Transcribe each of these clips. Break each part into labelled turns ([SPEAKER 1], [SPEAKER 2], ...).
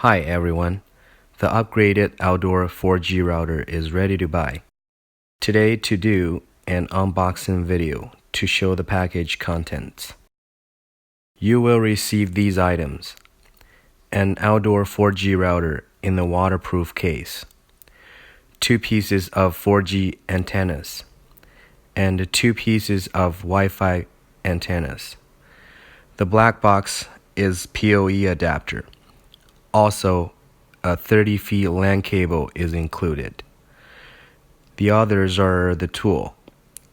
[SPEAKER 1] Hi everyone, the upgraded outdoor 4G router is ready to buy. Today to do an unboxing video to show the package contents. You will receive these items: an outdoor 4G router in a waterproof case, 2 pieces of 4G antennas, and 2 pieces of Wi-Fi antennas. The black box is PoE Adapter. Also, a 30 feet LAN cable is included. The others are the tool,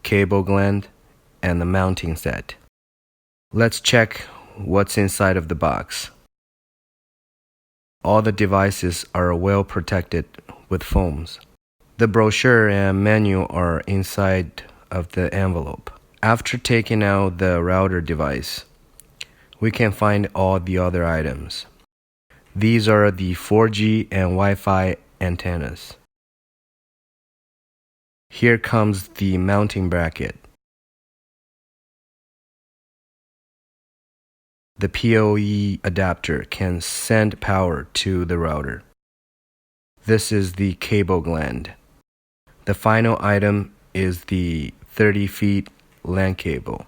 [SPEAKER 1] cable gland, and the mounting set. Let's check what's inside of the box. All the devices are well protected with foams. The brochure and menu are inside of the envelope. After taking out the router device, we can find all the other items. These are the 4G and Wi-Fi antennas. Here comes the mounting bracket. The PoE adapter can send power to the router. This is the cable gland. The final item is the 30 feet LAN cable.